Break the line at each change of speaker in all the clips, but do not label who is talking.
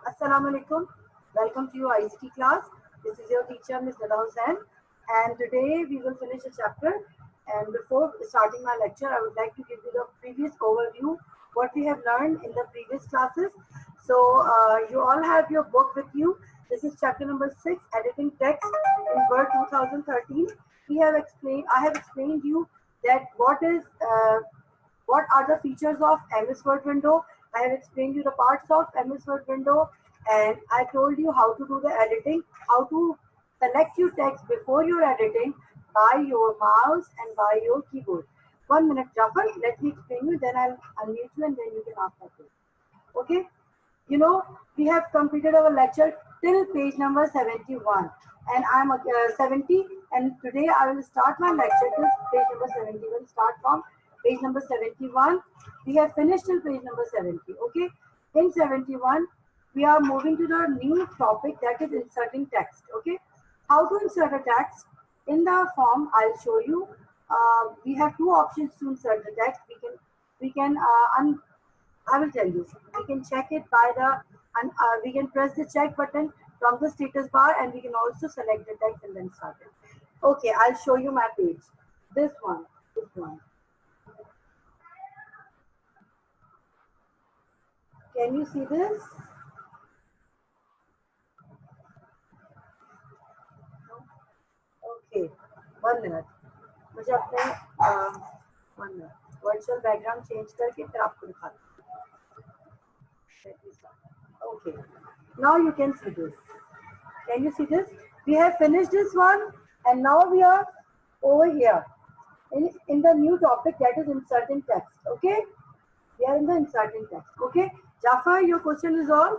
Assalamu alaikum. Welcome to your ICT class. This is your teacher, Ms. Nada Hussain. And today we will finish a chapter. And before starting my lecture, I would like to give you the previous overview, what we have learned in the previous classes. So you all have your book with you. This is chapter number 6, editing text in Word 2013. I have explained you that what are the features of MS Word window. I have explained you the parts of MS Word window, and I told you how to do the editing, how to select your text before you're editing by your mouse and by your keyboard. 1 minute, Jafar, let me explain you, then I'll unmute you and then you can ask my question. Okay? You know, we have completed our lecture till page number 71 and I'm 70, and today I will start my lecture till page number 70. We'll start from page number 71. We have finished till page number 70. Okay, in 71 we are moving to the new topic, that is inserting text. Okay, how to insert a text in the form I'll show you. We have two options to insert the text. I will tell you. We can check it by we can press the check button from the status bar, and we can also select the text and then start it. Okay, I'll show you my page. This one. Can you see this? Okay, 1 minute. मुझे अपने 1 minute. Virtual background change करके फिर आपको दिखाती हूँ. Okay, now you can see this. Can you see this? We have finished this one, and now we are over here in the new topic, that is inserting text. Okay, we are in the inserting text. Okay, Jafar, your question is on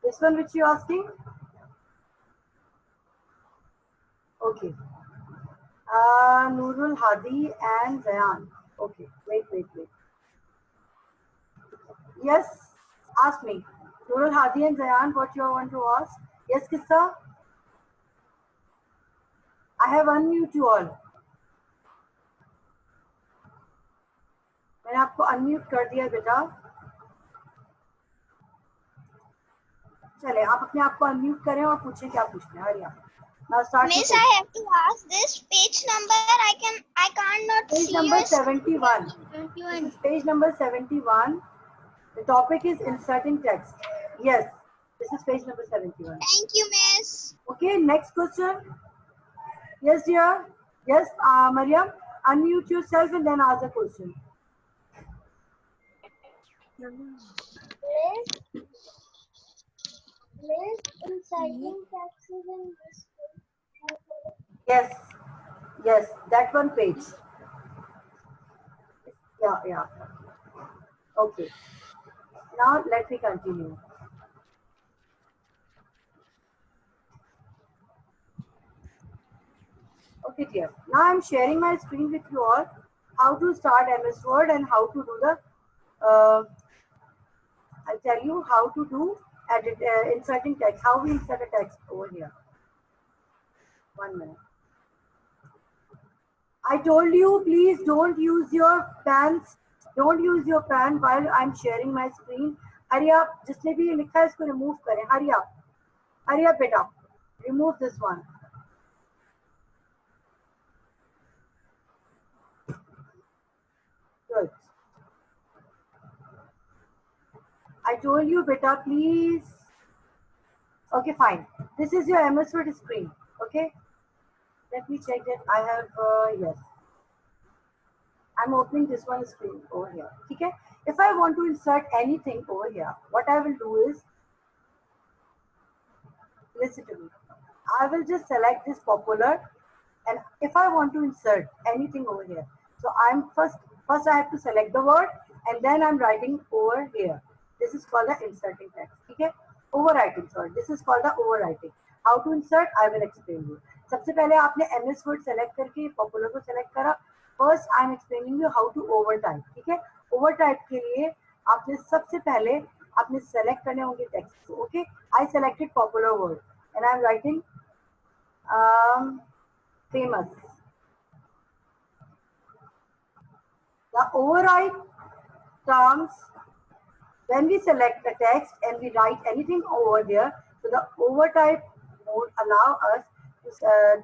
this one which you are asking. Okay, Nurul Hadi and Zayan. Okay, wait. Yes, ask me. Nurul Hadi and Zayan, what you want to ask? Yes, Kissa? I have unmute you all. मैंने आपको unmute कर दिया बेटा. चले आप अपने आप को अनम्यूट करें और पूछें क्या पूछना है. हरिया. Now start.
Miss, I have to ask this page number. I can't not
page
see
number
your
71. This is page number 71. The topic is inserting text. Yes, this is page number 71.
Thank you, Miss.
Okay, next question. Yes, dear. Yes, Mariam, unmute yourself and then ask the question.
Miss, inserting text is in this
page. Yes, that one page. Yeah. Okay. Now let me continue. Okay, dear. Now I'm sharing my screen with you all. How to start MS Word and how to do the. I'll tell you how to do inserting text. How we insert a text over here. 1 minute. I told you, please don't use your pens. Don't use your pen while I'm sharing my screen. Hurry up. जिसने भी ये लिखा है इसको remove करें. Hurry up, बेटा. Remove this one. Good. I told you, beta, please. Okay, fine. This is your MS Word screen. Okay. Let me check that I have, yes. I'm opening this one screen over here. Okay. If I want to insert anything over here, what I will do is, listen to me. I will just select this popular, and if I want to insert anything over here, so I'm first I have to select the word, and then I'm writing over here. This is called the inserting text. Okay, overwriting. Sorry, this is called the overwriting. How to insert? I will explain you. सबसे पहले आपने MS Word select करके popular को select करा. First, I'm explaining you how to overtype. ठीक है? Overtype के लिए आपने सबसे पहले आपने select करने होंगे text को. Okay? I selected popular word, and I'm writing famous. The overwrite terms When we select the text and we write anything over there, so the overtype mode allow us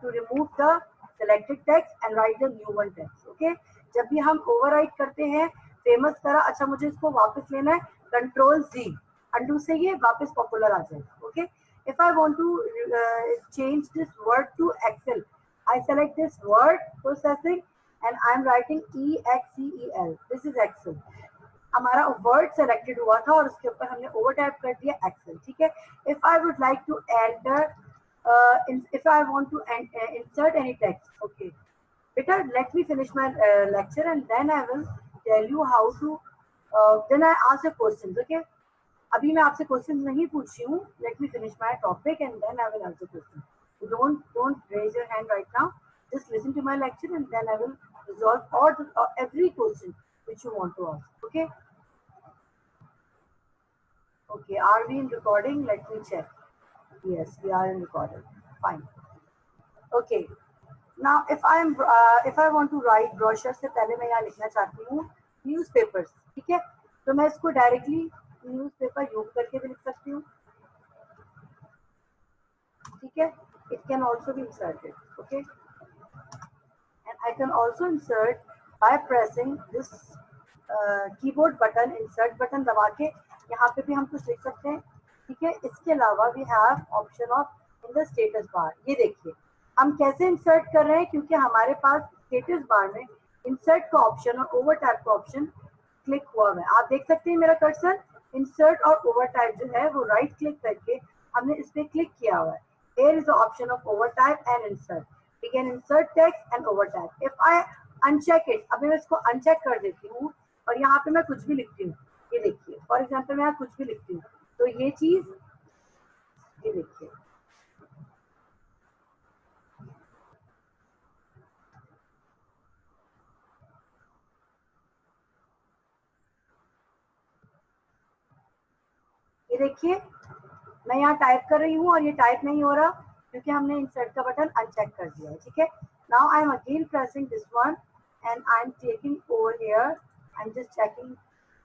to remove the selected text and write the new one text. Okay, जब भी हम overwrite करते हैं, famous करा, अच्छा मुझे इसको वापस लेना है, Control Z, undo से ये वापस popular आ जाएगा. Okay, if I want to change this word to Excel, I select this word processing and I'm writing EXCEL. This is Excel. हमारा वर्ड सेलेक्टेड हुआ था और उसके ऊपर हमने ओवर टाइप कर दिया एक्सेल. ठीक है. If I would like to enter if I want to insert any text, okay beta, let me finish my lecture and then I will tell you how to then I ask the questions. Okay, अभी मैं आपसे question नहीं पूछ रही हूँ. Let me finish my topic and then I will answer questions. You don't raise your hand right now, just listen to my lecture and then I will resolve all every question which you want to ask. Okay, okay, are we in recording? Let me check. Yes, we are in recording. Fine. Okay, now if I want to write brochure से पहले मैं यहाँ लिखना चाहती हूँ newspapers. ठीक है, तो मैं इसको डायरेक्टली न्यूज़पेपर यूज करके भी लिख सकती हूँ. ठीक है, it can also be inserted. Okay, and I can also insert by pressing this keyboard button, insert button दबा के यहाँ पे भी हम कुछ लिख सकते हैं. ठीक है, इसके अलावा we have option of in the status bar. ये देखिए हम कैसे इंसर्ट कर रहे हैं, क्योंकि हमारे पास स्टेटस बार में इंसर्ट का ऑप्शन और ओवर टाइप का ऑप्शन क्लिक हुआ है. आप देख सकते हैं मेरा कर्सर इंसर्ट और ओवर टाइप जो है वो राइट क्लिक करके हमने इस पे क्लिक किया हुआ है. Here is the option of overtype and insert. We can insert text and overtype. If I uncheck it, अभी मैं इसको अनचेक कर देती हूँ और यहाँ पे मैं कुछ भी लिखती हूँ. ये देखिए, फॉर एग्जाम्पल मैं यहाँ कुछ भी लिखती हूँ तो ये चीज, ये देखिए मैं यहाँ टाइप कर रही हूँ और ये टाइप नहीं हो रहा क्योंकि हमने इंसर्ट का बटन अनचेक कर दिया है. ठीक है, now I am again pressing this one and I am taking over here. I am just checking,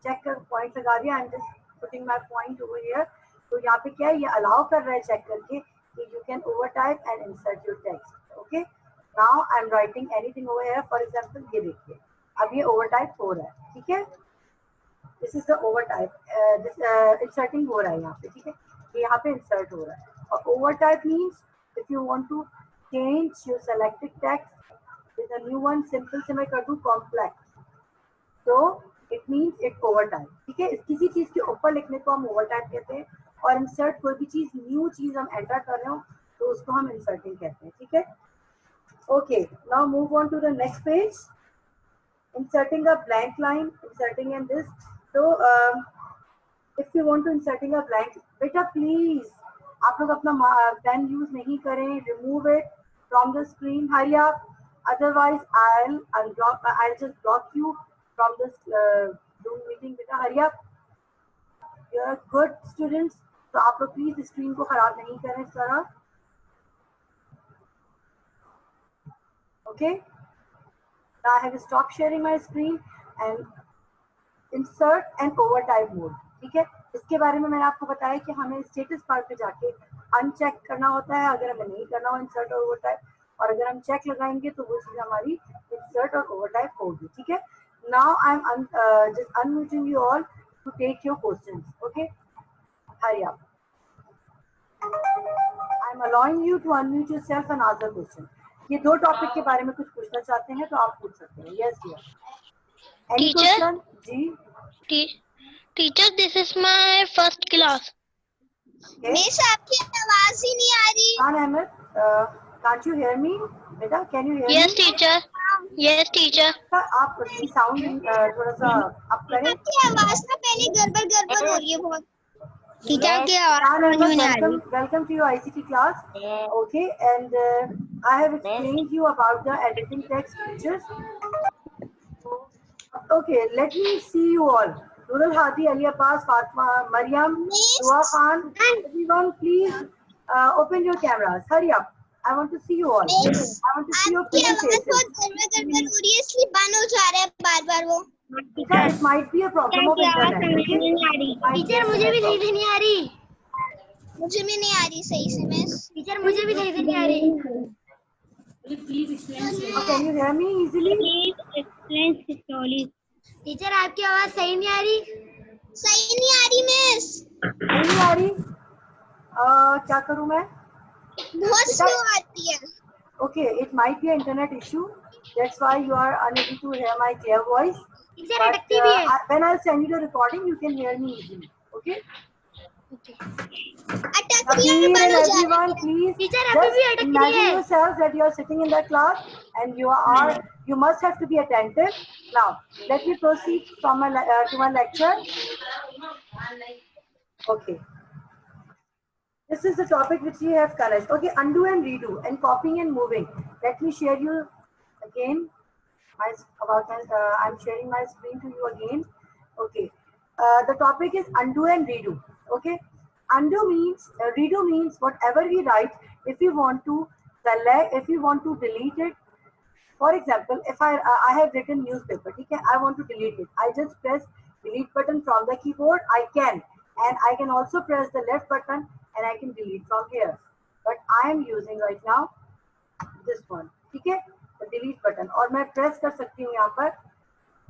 check का पॉइंट लगा दिया. I am just putting my point over here. तो यहाँ पे क्या है, ये अलाउ कर रहा है चेक करके कि you can over type and insert your text. Okay, now I am writing anything over here. For example ये देखिए अब ये ओवर टाइप हो रहा है. ठीक है, this is the over type, this inserting हो रहा है यहाँ पे. ठीक है, ये यहाँ पे इंसर्ट हो रहा है. और overtype means if you want to change your selected text with a new one, simple से मैं कर दूं कॉम्प्लेक्स, तो it means it overtype. ठीक है, किसी चीज के ऊपर लिखने को हम ओवर टाइप कहते हैं और इंसर्ट कोई भी चीज, न्यू चीज हम एंटर कर रहे हो तो उसको हम इंसर्टिंग कहते हैं. ठीक है, okay, now move on to the next page. Inserting a blank line, inserting in this. तो if you want to inserting a blank, बेटा प्लीज आप लोग अपना पेन यूज नहीं करें. Remove it from the screen. Hurry up, otherwise I'll unblock, I'll just block you from this Zoom meeting. बेटा hurry up, you are good students. तो आप लोग प्लीज स्क्रीन को खराब नहीं करें इस तरह. Okay, I have stopped sharing my screen and insert and overtype mode. ठीक है, इसके बारे में मैंने आपको बताया कि हमें स्टेटस बार पे जाके अनचेक करना होता है अगर हमें नहीं करना हो इंसर्ट और ओवरटाइप, और अगर हम चेक लगाएंगे तो वो चीज हमारी इंसर्ट और ओवरटाइप होगी. ठीक है, now I am just unmuting you all to take your questions. Okay, hurry up. I am allowing you to unmute yourself and ask the question. ये दो टॉपिक के बारे में कुछ पूछना चाहते हैं तो आप पूछ सकते हैं. Yes dear, any question? जी
teacher, this is my first class. Miss आपकी आवाज ही नहीं आ रही.
हाँ Ahmad, can't you hear me? बेटा can you hear me?
Yes teacher. Yes teacher.
आप उसकी साउंड थोड़ा सा अप करें.
आपकी आवाज ना पहले गड़बड़ हो रही है बहुत. टीचर की आवाज नहीं आ रही.
Welcome to your ICT class. Okay, and I have explained you about the editing text features. Okay, let me see you all. Nurul Hadi, Ali Abbas, Fatma, Maryam, Dua Khan, everyone please open your cameras. Hurry up. I want to see you all. I want to see your faces.
बहुत गड़बड़ हो रही है इसलिए बंद हो जा रहा है बार-बार वो.
It might be a problem of internet. Okay?
Teacher मुझे भी सही से नहीं आ रही।
मुझे भी नहीं आ रही सही से मिस।
टीचर मुझे भी सही से नहीं आ रही।
Can you hear me easily?
Teacher आपकी आवाज सही नहीं आ रही।
सही नहीं आ रही मिस।
नहीं आ रही? क्या करूं मैं?
बहुत स्लो आती है।
Okay, it might be an internet issue. That's why you are unable to hear my clear voice.
Teacher
But
अटकती भी है।
when I'll send you the recording, you can hear me easily. Okay?
अटक रही है,
Kabir
बंद
and
हो जा
everyone,
रही है।
please
टीचर अभी भी
just
अटक रही
imagine
है।
yourselves that you are sitting in the class and you must have to be attentive. Now, let me proceed from to my lecture. Okay. This is the topic which we have covered. Okay, undo and redo and copying and moving. Let me share you again. I'm sharing my screen to you again. Okay. The topic is undo and redo. Okay. Undo means redo means whatever we write. If you want to select, if you want to delete it. For example, if I have written newspaper, okay, I want to delete it. I just press delete button from the keyboard. I can, and I can also press the left button and I can delete from here. But I am using right now this one, ठीक है? The delete button. और मैं press कर सकती हूँ यहाँ पर.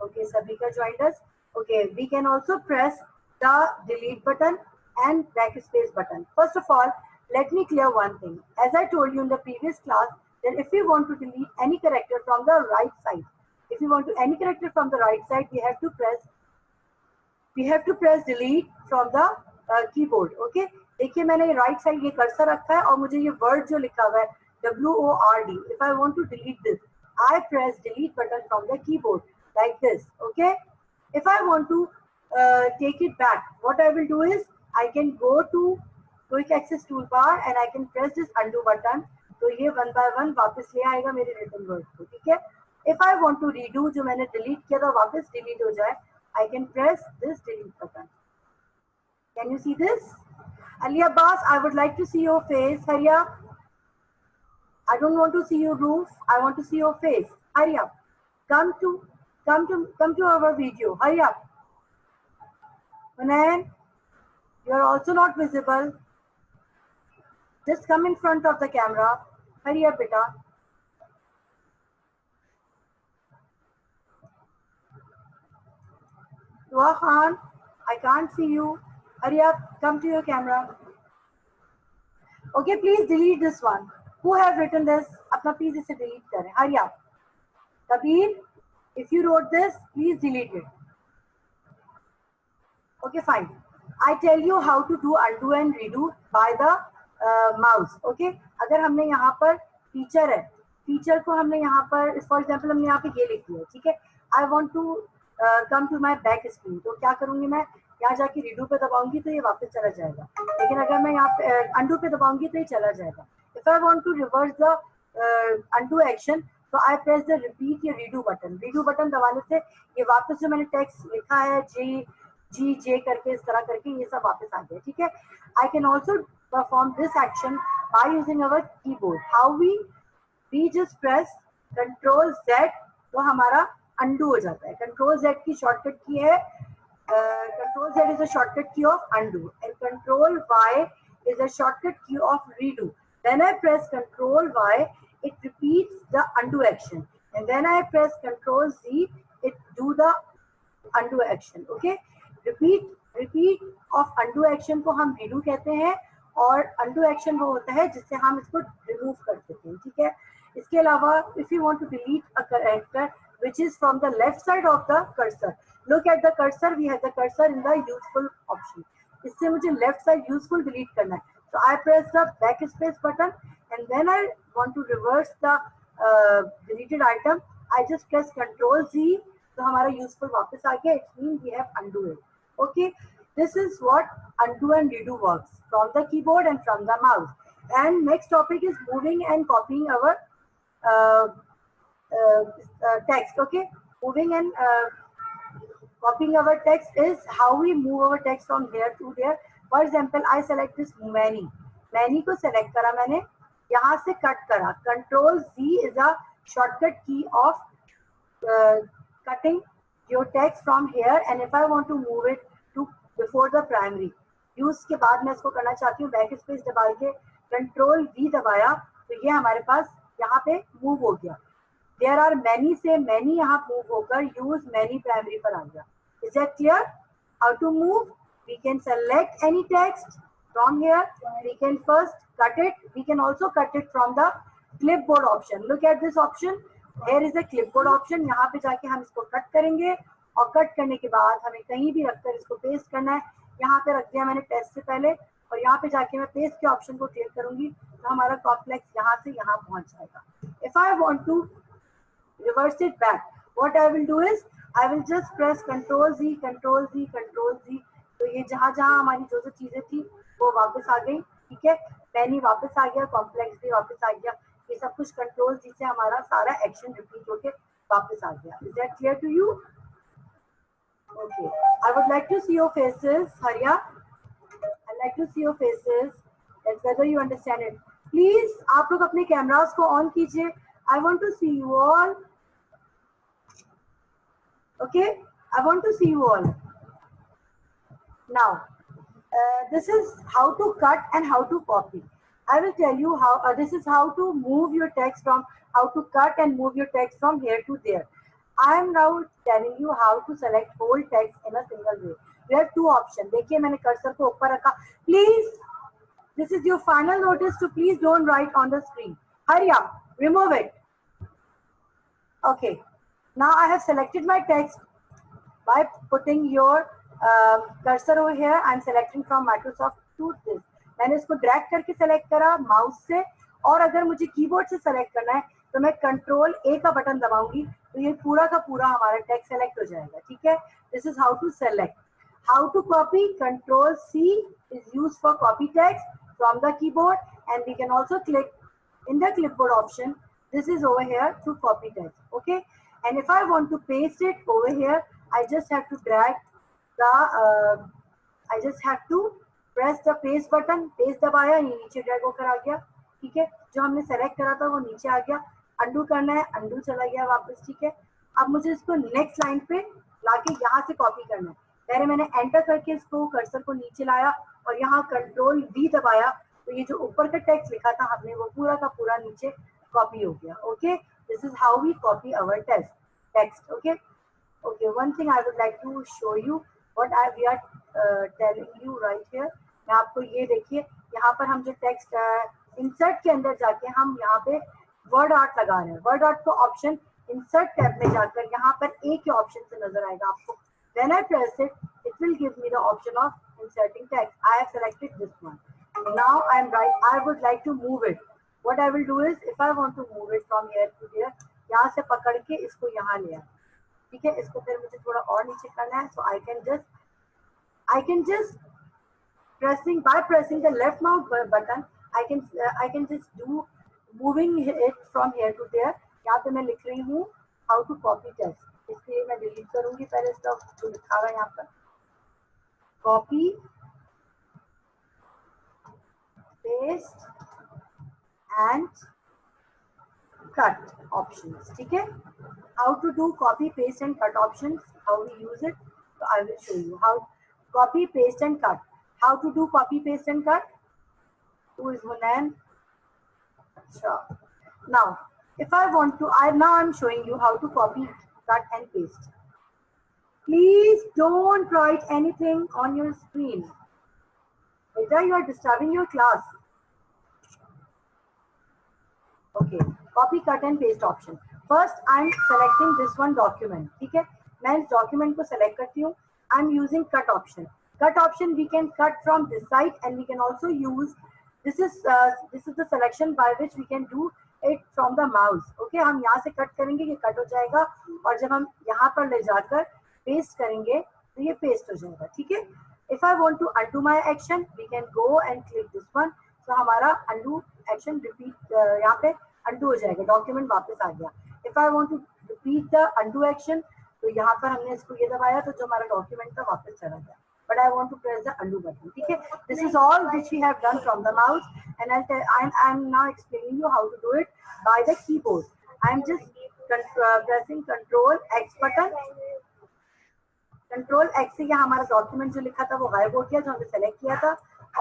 Okay, सभी का joined us. Okay, we can also press the delete button and backspace button. First of all, let me clear one thing. As I told you in the previous class, that if we want to delete any character from the right side, if you want to any character from the right side, we have to press delete from the keyboard. Okay? देखिए मैंने right side ये cursor रखा है और मुझे ये word जो लिखा हुआ है WORD. If I want to delete this, I press delete button from the keyboard like this. Okay? If I want to take it back, what I will do is I can go to quick access toolbar and I can press this undo button. तो ये one by one वापस ले आएगा मेरे written word को, ठीक है? If I want to redo जो मैंने delete किया था वापस delete हो जाए, I can press this delete button. Can you see this? Ali Abbas, I would like to see your face. Hurry up. I don't want to see your roof. I want to see your face. Hurry up. Come to our video. Hurry up. Manan, you are also not visible. Just come in front of the camera. Hurry up, beta. Dua Khan, I can't see you. Hurry up, come to your camera. Okay, please delete this one. Who have written this? Apna please इसे delete करें. Hurry up. Kabir, if you wrote this, please delete it. Okay, fine. I tell you how to do undo and redo by the mouse. Okay, अगर हमने यहाँ पर feature है, feature को हमने यहाँ पर, for example, हमने यहाँ पे ये लिख दिया, ठीक है? I want to come to my back screen. तो क्या करूँगी मैं? यहाँ जाके redo पे दबाऊंगी तो ये वापस चला जाएगा. लेकिन अगर मैं यहाँ पे undo पे दबाऊंगी तो ये चला जाएगा. If I want to reverse the undo action, तो I press the repeat या redo button. Redo button दबाने से ये वापस जो मैंने text लिखा है G करके इस तरह करके ये सब वापस आ गया, ठीक है? I can also perform this action by using our keyboard. How we just press Control Z तो हमारा undo हो जाता है. Control Z की shortcut की है. Control Z is a shortcut key of undo and Control Y is a shortcut key of redo. When I press Control Y, it repeats the undo action, and when I press Control Z, it do the undo action. Okay? Repeat of undo action को हम redo कहते हैं और undo action वो होता है जिससे हम इसको remove कर देते हैं, ठीक है? इसके अलावा if you want to delete a character which is from the left side of the cursor, look at the cursor, we have the cursor in the useful option. इससे मुझे left side useful delete करना है, so I press the backspace button and when I want to reverse the deleted item, I just press Control Z. तो हमारा useful वापस आ गया. It means we have undo it. Okay, this is what undo and redo works from the keyboard and from the mouse. And next topic is moving and copying our text. Okay, moving and copying our text is how we move our text from there to there. For example, I select this many को select करा मैंने, यहाँ से cut करा. Control Z is a shortcut key of cutting your text from here and if I want to move it to before the primary, use के बाद मैं इसको करना चाहती हूँ बैक स्पेस दबा के कंट्रोल V दबाया तो ये हमारे पास यहाँ पे मूव हो गया. There are many से many यहाँ मूव होकर use many primary पर आ गया. Is that clear? How to move? We can select any text from here. We can first cut it. We can also cut it from the clipboard option. Look at this option. Here is the clipboard option. यहाँ पे जाके हम इसको cut करेंगे और cut करने के बाद हमें कहीं भी रखकर इसको पेस्ट करना है. यहाँ पे रख दिया मैंने टेस्ट से पहले और यहाँ पे जाके मैं पेस्ट के ऑप्शन को क्लिक करूंगी तो हमारा कॉम्प्लेक्स यहाँ से यहाँ पहुंच जाएगा. If I want to reverse it back, what I will do is I will just press Ctrl Z, Ctrl Z, Ctrl Z. तो ये जहाँ जहाँ हमारी जो जो चीजें थी वो वापस आ गई. ठीक है, पेनी वापस आ गया, कॉम्प्लेक्स भी वापस आ गया. ये सब कुछ Ctrl Z से हमारा सारा एक्शन रिपीट होके वापस आ गया. Is that clear to you? Okay, I would like to see your faces, Harya. I'd like to see your faces. That's whether you understand it. Please, आप लोग अपने कैमरास को ऑन कीजिए. I want to see you all. Okay, I want to see you all. Now, this is how to cut and how to copy. I will tell you how. This is how to move your text from how to cut and move your text from here to there. I am now telling you how to select whole text in a single way. You have two options. देखिए मैंने cursor को ऊपर रखा. Please, this is your final notice to please don't write on the screen. Hurry up, remove it. Okay, now I have selected my text by putting your cursor over here. I am selecting from Microsoft to this. मैंने इसको drag करके select करा mouse से और अगर मुझे keyboard से select करना है तो मैं कंट्रोल ए का बटन दबाऊंगी तो ये पूरा का पूरा हमारा टेक्स्ट सेलेक्ट हो जाएगा. ठीक है, this is how to select. How to copy, control C is used for copy text from the keyboard and we can also click in the clipboard option. This is over here to copy text. Okay, and if I want to paste it over here, I just have to drag the I just have to press the paste button. Paste दबाया, ये नीचे drag होकर आ गया. ठीक है, जो हमने select करा था वो नीचे आ गया. अंडू करना है, अंडू चला गया वापस. ठीक है, अब मुझे इसको नेक्स्ट लाइन पे लाके यहाँ से कॉपी करना है. पहले मैंने एंटर करके इसको कर्सर को नीचे लाया और यहाँ कंट्रोल वी दबाया तो ये जो ऊपर का टेक्स्ट लिखा था हमने वो पूरा का पूरा नीचे कॉपी हो गया. Okay, this is how we copy our text. Okay, okay, one thing I would like to show you what we are telling you right here. मैं आपको ये देखिए यहाँ पर हम जो टेक्स्ट इंसर्ट के अंदर जाके हम यहाँ पे वर्ड आर्ट लगा रहे हैं. वर्ड आर्ट को ऑप्शन इंसर्ट टैब में जाकर यहाँ पर ए के ऑप्शन से नजर आएगा आपको. When I press it, it will give me the option of inserting text. I have selected this one. Now I would like to move it. What I will do is, if I want to move it from here to there, यहाँ से पकड़ के इसको यहाँ ले आए. ठीक है, इसको फिर मुझे थोड़ा और नीचे करना है. So I can just by pressing the left mouse button, I can just do moving it from here to there. यहाँ पे मैं लिख रही हूँ how to copy text. इसलिए मैं डिलीट करूंगी पहले स्टॉप जो लिखा हुआ है यहाँ पर. Copy, paste and cut options. ठीक है, how to do copy paste and cut options, how we use it. So I will show you how copy paste and cut. How to do copy paste and cut? Who is Hunain? Achha. Now if I want to, I'm showing you how to copy, cut and paste. Please don't write anything on your screen. Beta, you are disturbing your class. Okay, copy, cut and paste option. First, I'm selecting this one document. ठीक है, मैं इस document को select करती हूँ. I'm using cut option. Cut option we can cut from this side and we can also use. This is the selection by which we can do it from the mouse. Okay, हम यहाँ से cut करेंगे, ये cut हो जाएगा और जब हम यहाँ पर ले जाकर paste करेंगे तो ये paste हो जाएगा. ठीक है. If I want to undo my action, we can go and click this one. So हमारा undo action repeat यहाँ पे undo हो जाएगा, document वापस आ गया. If I want to repeat the undo action, तो यहाँ पर हमने इसको ये दबाया तो जो हमारा document था वापस चला गया. But I want to press the undo button. ठीक है. This is all which we have done from the mouse, and I'm now explaining you how to do it by the keyboard. I'm just pressing Control X button. Control x से यहाँ हमारा document जो लिखा था वो गायब हो गया, जो हमने सेलेक्ट किया था,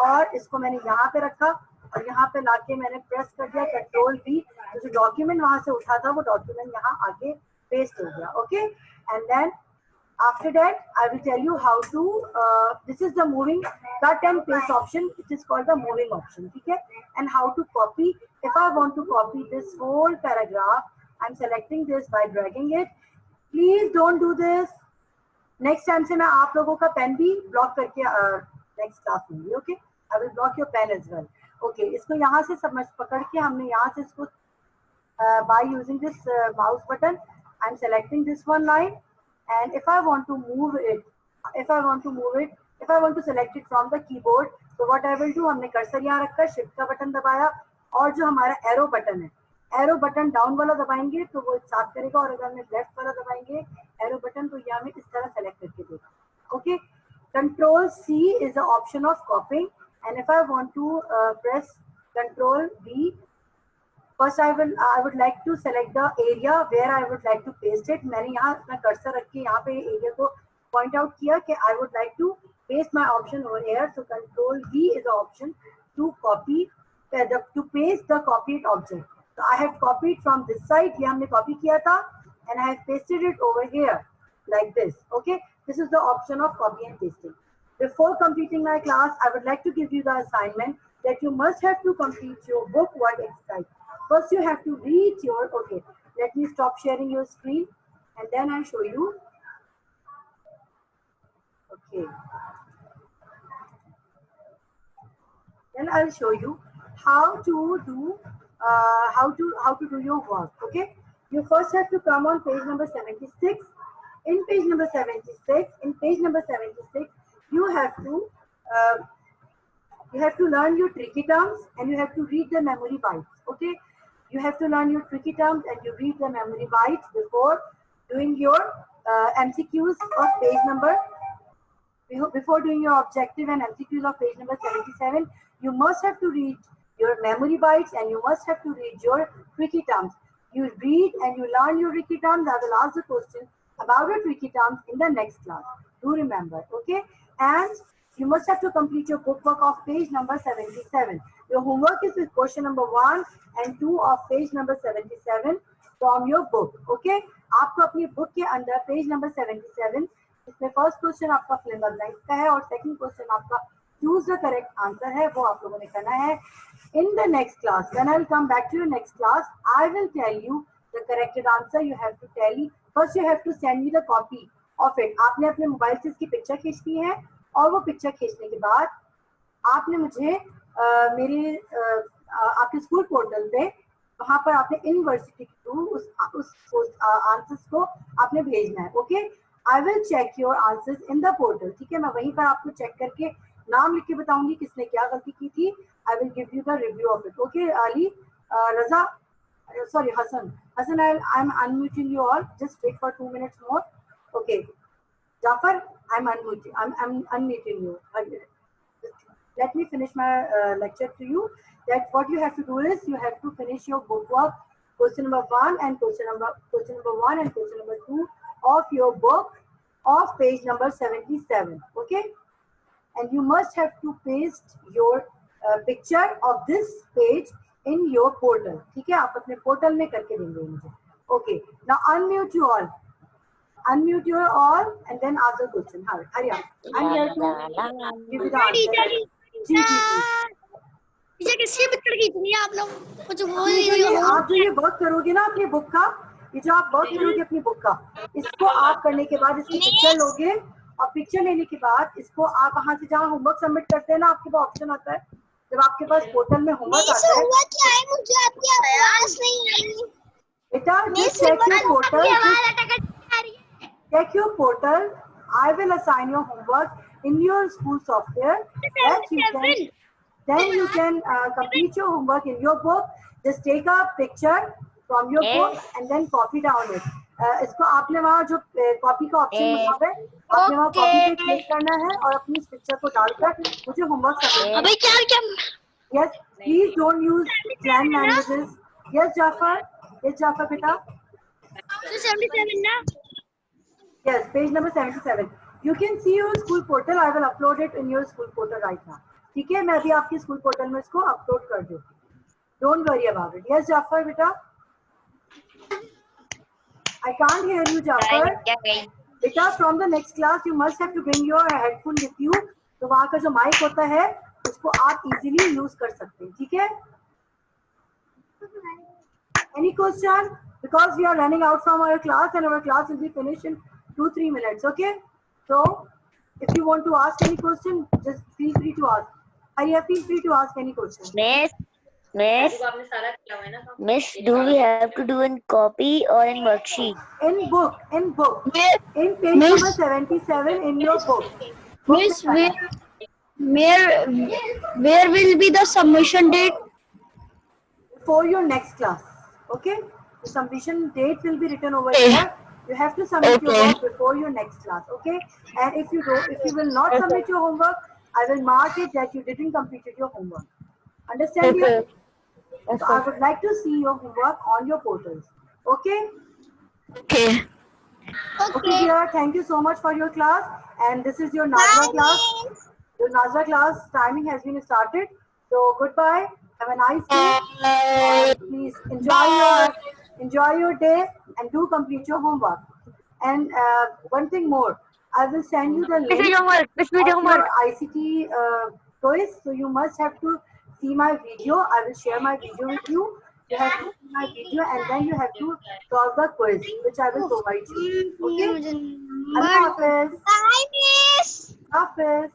और इसको मैंने यहाँ पे रखा और यहाँ पे लाके मैंने प्रेस कर दिया कंट्रोल V, तो जो डॉक्यूमेंट वहां से उठा था वो डॉक्यूमेंट यहाँ आगे पेस्ट हो गया. Okay, and then after that I will tell you how to this is the moving cut and paste option, it is called the moving option. ठीक है, and how to copy. If I want to copy this whole paragraph, I'm selecting this by dragging it. Please don't do this. Next time से मैं आप लोगों का pen भी block करके next class में भी. Okay, I will block your pen as well. Okay, इसको यहाँ से समझ पकड़ के हमने यहाँ से इसको by using this mouse button I'm selecting this one line. And if I want to move it, if I want to select it from the keyboard, so what I will do, हमने cursor यहाँ रखा, shift का button दबाया और जो हमारा arrow button है, arrow button down वाला दबाएंगे तो वो साफ करेगा, और अगर हम लेफ्ट वाला दबाएंगे एरो बटन तो ये हमें इस तरह सेलेक्ट करके देगा. Okay, control C is the option of copying, and if I want to press control V, first I would like to select the area where I would like to paste it. मैंने यहाँ अपना cursor रख के यहाँ पे area को point out किया कि I would like to paste my option over here. So control V is the option to copy to paste the copied object. So I have copied from this side, ये हमने copy किया था, and I have pasted it over here like this. Okay, this is the option of copy and pasting. Before completing my class, I would like to give you the assignment that you must have to complete your book word exercise. First, you have to read your, okay, let me stop sharing your screen and then I'll show you. Okay. Then I'll show you how to do your work. Okay. You first have to come on page number 76. In page number 76, you have to learn your tricky terms and you have to read the memory bytes. Okay. You have to learn your tricky terms and you read the memory bytes before doing your MCQs of page number. Before doing your objective and MCQs of page number 77, you must have to read your memory bytes and you must have to read your tricky terms. You read and you learn your tricky terms. I will ask the question about your tricky terms in the next class. Do remember, okay? And you must have to complete your book work of page number 77. Your homework is with question number 1 and 2 of page number 77 from your book, okay? आपको अपनी book के अंदर page number 77 इसमें first question आपका fill in the blank का है और second question आपका choose the correct answer है, वो आप लोगों ने करना है. In the next class, when I will come back to your next class, I will tell you the corrected answer. You have to tell me. First, you have to send me the copy of it. आपने अपने mobile से इसकी picture खींचनी है और वो picture खींचने के बाद आपने मुझे मेरे आपके स्कूल पोर्टल पे वहाँ पर आपने यूनिवर्सिटी के थ्रू उस आंसर्स को आपने भेजना है. Okay, I will check your answers in the portal. ठीक है, मैं वहीं पर आपको चेक करके नाम लिख के बताऊंगी किसने क्या गलती की थी. I will give you the review of it. Okay, Ali, Raza, sorry, Hassan, I'm unmuting you all. Just wait for 2 minutes more. Okay, Jafar, I'm unmuting you. Let me finish my lecture to you. That what you have to do is you have to finish your book work, question number 1 and question number 2 of your book of page number 77. Okay, and you must have to paste your picture of this page in your portal. ठीक है, आप अपने portal में करके देंगे मुझे. Okay, now unmute you all and then ask the question. Hurry up. I'm here to give you the answer. जी.
ये किसकी पिक्चर खींचनी है आप लोग? कुछ बोल नहीं
रही हो. आप जो ये वर्क करोगे ना अपनी बुक का, ये जो आप वर्क करोगे अपनी बुक का, इसको आप करने के बाद इसकी पिक्चर लोगे और पिक्चर लेने के बाद इसको आप वहाँ से जहाँ होमवर्क सबमिट करते हैं ना, आपके पास ऑप्शन आता है जब आपके पास पोर्टल में होमवर्क आता है.
क्या है, मुझे आपकी आवाज नहीं आ रही
बेटा. Just check your portal. I will assign your homework in your school software. Then you can complete your homework in your book. Just take a picture from your book and then copy down it. इसको आपने वहाँ जो copy का option बना है, आपने वहाँ copy पे क्लिक करना है और अपनी इस पिक्चर को डालकर मुझे होमवर्क करना है. Yes, please don't use slang languages. Yes, Jafar. Yes, Jafar, beta.
77 ना?
Yes, page number 77. You can see your school portal. I will upload it in your school portal right now. ठीक है, मैं अभी आपकी school portal में इसको upload कर दूँगी. Don't worry about it. Yes, Jafar, बेटा. I can't hear you, Jafar. बेटा, from the next class you must have to bring your headphone with you. तो वहाँ का जो माइक होता है उसको आप easily use कर सकते हैं. ठीक है? Any question? Because we are running out from our class and our class will be finished in 2-3 minutes. Okay? So if you want to ask any question, just feel free to ask. Arya, feel free to ask any question.
Miss, do we have to do in copy or in worksheet?
In book. In page number 77 in your book.
Miss, where will be the submission date?
For your next class. Okay? The submission date will be written over here. You have to submit your work before your next class. Okay? And if you will not submit your homework, I will mark it that you didn't complete your homework. Understand? Okay. So I would like to see your homework on your portals. Okay?
Okay.
Okay, dear. Thank you so much for your class. And this is your Nazra class. Your Nazra class timing has been started. So goodbye. Have a nice day. And please enjoy your day and do complete your homework. And one thing more, I will send you the link of your ICT quiz. So you must have to see my video. I will share my video with you. You have to see my video and then you have to solve the quiz, which I will provide you. Okay? Allah Hafiz.
Bye, Miss.
Hafiz.